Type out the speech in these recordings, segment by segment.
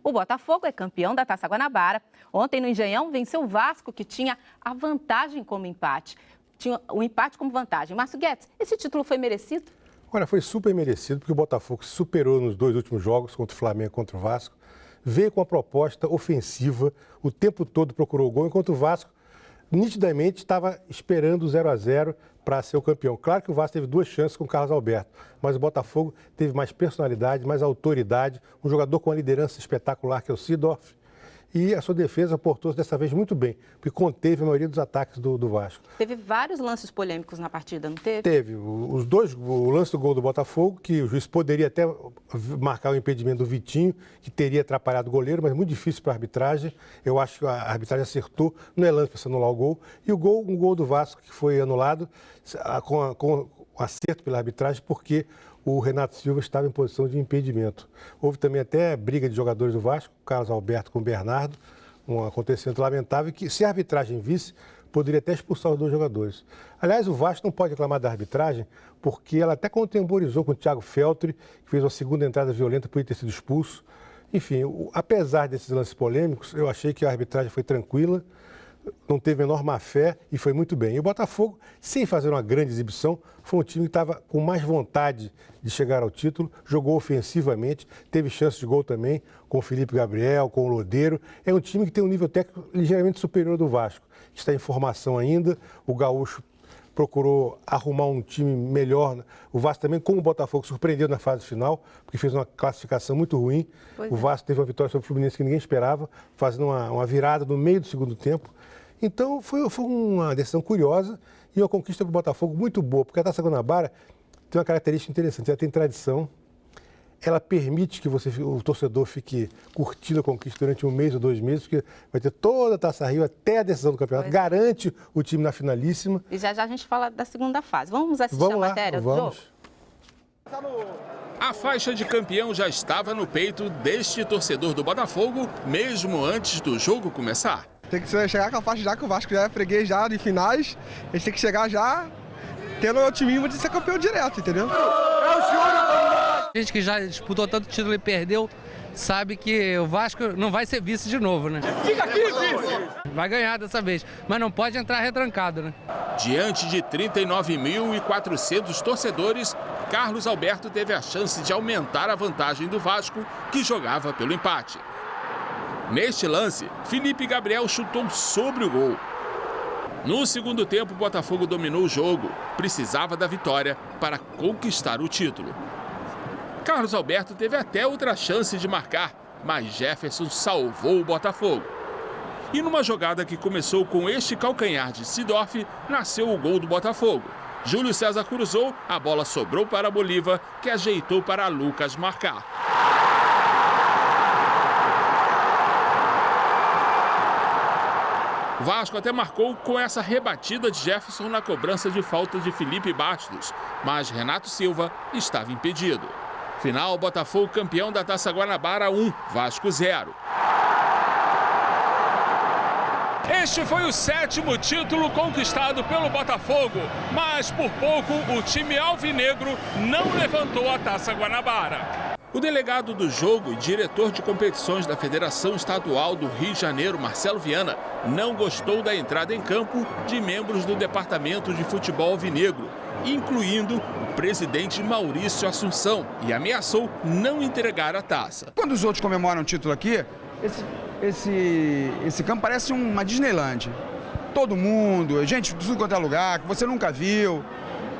O Botafogo é campeão da Taça Guanabara. Ontem no Engenhão venceu o Vasco, que tinha a vantagem como empate. Tinha o empate como vantagem. Márcio Guedes, esse título foi merecido? Olha, foi super merecido, porque o Botafogo se superou nos 2 últimos jogos, contra o Flamengo e contra o Vasco. Veio com uma proposta ofensiva, o tempo todo procurou o gol, enquanto o Vasco nitidamente estava esperando o 0-0 para ser o campeão. Claro que o Vasco teve 2 chances com o Carlos Alberto, mas o Botafogo teve mais personalidade, mais autoridade, um jogador com uma liderança espetacular que é o Seedorf. E a sua defesa portou-se dessa vez muito bem, porque conteve a maioria dos ataques do Vasco. Teve vários lances polêmicos na partida, não teve? Teve. O lance do gol do Botafogo, que o juiz poderia até marcar o impedimento do Vitinho, que teria atrapalhado o goleiro, mas muito difícil para a arbitragem. Eu acho que a arbitragem acertou, não é lance para se anular o gol. E um gol do Vasco que foi anulado com acerto pela arbitragem, porque o Renato Silva estava em posição de impedimento. Houve também até briga de jogadores do Vasco, Carlos Alberto com o Bernardo, um acontecimento lamentável que, se a arbitragem visse, poderia até expulsar os 2 jogadores. Aliás, o Vasco não pode reclamar da arbitragem, porque ela até contemporizou com o Thiago Feltri, que fez uma segunda entrada violenta, podia ter sido expulso. Enfim, apesar desses lances polêmicos, eu achei que a arbitragem foi tranquila, não teve a menor má-fé e foi muito bem. E o Botafogo, sem fazer uma grande exibição, foi um time que estava com mais vontade de chegar ao título, jogou ofensivamente, teve chance de gol também com o Felipe Gabriel, com o Lodeiro. É um time que tem um nível técnico ligeiramente superior ao do Vasco, que está em formação ainda. O Gaúcho procurou arrumar um time melhor. O Vasco também, como o Botafogo, surpreendeu na fase final, porque fez uma classificação muito ruim. O Vasco teve uma vitória sobre o Fluminense que ninguém esperava, fazendo uma virada no meio do segundo tempo. Então, foi uma decisão curiosa e uma conquista para o Botafogo muito boa, porque a Taça Guanabara tem uma característica interessante, ela tem tradição, ela permite que o torcedor fique curtindo a conquista durante 1 mês ou 2 meses, porque vai ter toda a Taça Rio até a decisão do campeonato, garante o time na finalíssima. E já a gente fala da segunda fase. Vamos assistir a matéria do jogo? A faixa de campeão já estava no peito deste torcedor do Botafogo, mesmo antes do jogo começar. Tem que chegar com a faixa já, que o Vasco já é freguês já de finais. A gente tem que chegar já tendo o otimismo de ser campeão direto, entendeu? A gente que já disputou tanto título e perdeu, sabe que o Vasco não vai ser vice de novo, né? Fica aqui, vice! Vai ganhar dessa vez, mas não pode entrar retrancado, né? Diante de 39.400 torcedores, Carlos Alberto teve a chance de aumentar a vantagem do Vasco, que jogava pelo empate. Neste lance, Felipe Gabriel chutou sobre o gol. No segundo tempo, o Botafogo dominou o jogo. Precisava da vitória para conquistar o título. Carlos Alberto teve até outra chance de marcar, mas Jefferson salvou o Botafogo. E numa jogada que começou com este calcanhar de Seedorf, nasceu o gol do Botafogo. Júlio César cruzou, a bola sobrou para Bolívar, que ajeitou para Lucas marcar. O Vasco até marcou com essa rebatida de Jefferson na cobrança de falta de Felipe Bastos, mas Renato Silva estava impedido. Final, Botafogo campeão da Taça Guanabara 1, Vasco 0. Este foi o 7º título conquistado pelo Botafogo, mas por pouco o time alvinegro não levantou a Taça Guanabara. O delegado do jogo e diretor de competições da Federação Estadual do Rio de Janeiro, Marcelo Viana, não gostou da entrada em campo de membros do Departamento de Futebol Alvinegro, incluindo o presidente Maurício Assunção, e ameaçou não entregar a taça. Quando os outros comemoram o título aqui, esse campo parece uma Disneyland. Todo mundo, gente de tudo quanto é lugar, que você nunca viu.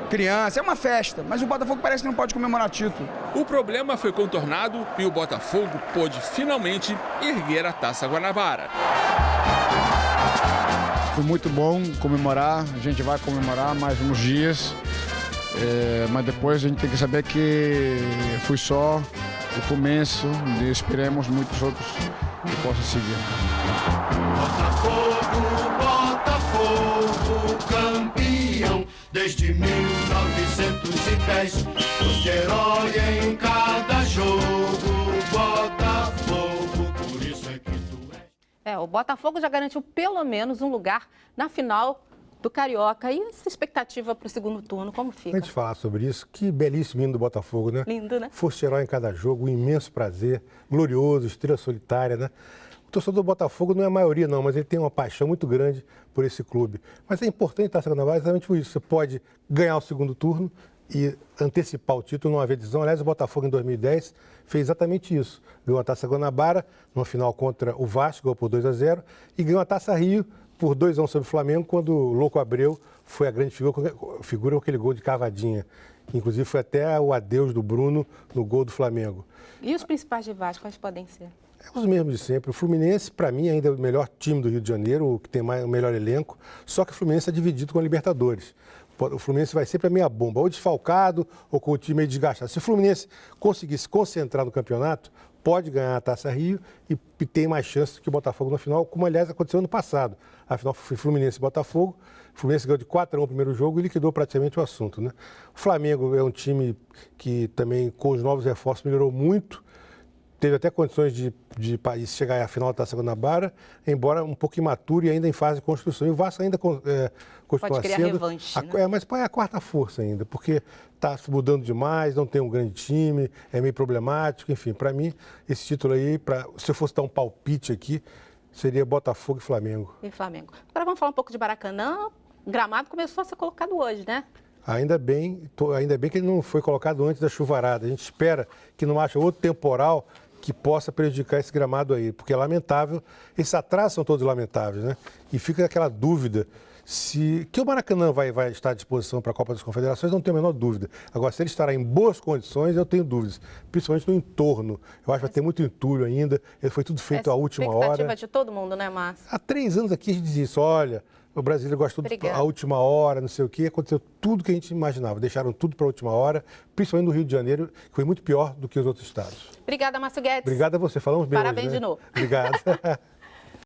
Criança, é uma festa, mas o Botafogo parece que não pode comemorar título. O problema foi contornado e o Botafogo pôde finalmente erguer a Taça Guanabara. Foi muito bom comemorar, a gente vai comemorar mais uns dias, mas depois a gente tem que saber que foi só o começo e esperemos muitos outros que possam seguir. Botafogo, campeão desde 1910, foste herói em cada jogo, Botafogo, por isso é que tu és. O Botafogo já garantiu pelo menos um lugar na final do Carioca. E essa expectativa para o segundo turno, como fica? Antes de falar sobre isso, que belíssimo hino do Botafogo, né? Lindo, né? Fosse herói em cada jogo, um imenso prazer, glorioso, estrela solitária, né? O torcedor do Botafogo não é a maioria, não, mas ele tem uma paixão muito grande por esse clube. Mas é importante Taça Guanabara exatamente por isso. Você pode ganhar o segundo turno e antecipar o título, não haver decisão. Aliás, o Botafogo em 2010 fez exatamente isso. Ganhou a Taça Guanabara, numa final contra o Vasco, ganhou por 2-0, e ganhou a Taça Rio por 2-1 sobre o Flamengo, quando o Louco Abreu foi a grande figura com aquele gol de cavadinha. Inclusive, foi até o adeus do Bruno no gol do Flamengo. E os principais rivais, quais podem ser? É os mesmos de sempre. O Fluminense, para mim, ainda é o melhor time do Rio de Janeiro, o que tem o melhor elenco, só que o Fluminense é dividido com a Libertadores. O Fluminense vai sempre a meia bomba, ou desfalcado ou com o time meio desgastado. Se o Fluminense conseguir se concentrar no campeonato, pode ganhar a Taça Rio e tem mais chance que o Botafogo na final, como aliás aconteceu ano passado. A final foi Fluminense e Botafogo. O Fluminense ganhou de 4-1 o primeiro jogo e liquidou praticamente o assunto, né? O Flamengo é um time que também, com os novos reforços, melhorou muito. Teve até condições de chegar à final da Taça Guanabara, embora um pouco imaturo e ainda em fase de construção. E o Vasco ainda continua Pode criar sendo... revanche, né? Mas é a quarta força ainda, porque está mudando demais, não tem um grande time, é meio problemático. Enfim, para mim, esse título aí, se eu fosse dar um palpite aqui, seria Botafogo e Flamengo. E Flamengo. Agora vamos falar um pouco de Maracanã. O gramado começou a ser colocado hoje, né? Ainda bem que ele não foi colocado antes da chuvarada. A gente espera que não haja outro temporal que possa prejudicar esse gramado aí, porque é lamentável. Esses atrasos são todos lamentáveis, né? E fica aquela dúvida que o Maracanã vai estar à disposição para a Copa das Confederações, não tenho a menor dúvida. Agora, se ele estará em boas condições, eu tenho dúvidas, principalmente no entorno. Eu acho que vai ter muito entulho ainda, ele foi tudo feito à última hora. Expectativa de todo mundo, né, Márcio? Há 3 anos aqui a gente dizia isso, olha, o brasileiro gosta tudo à última hora, não sei o quê. Aconteceu tudo que a gente imaginava. Deixaram tudo para a última hora, principalmente no Rio de Janeiro, que foi muito pior do que os outros estados. Obrigada, Márcio Guedes. Obrigado a você. Falamos bem Parabéns hoje, né? de novo. Obrigado.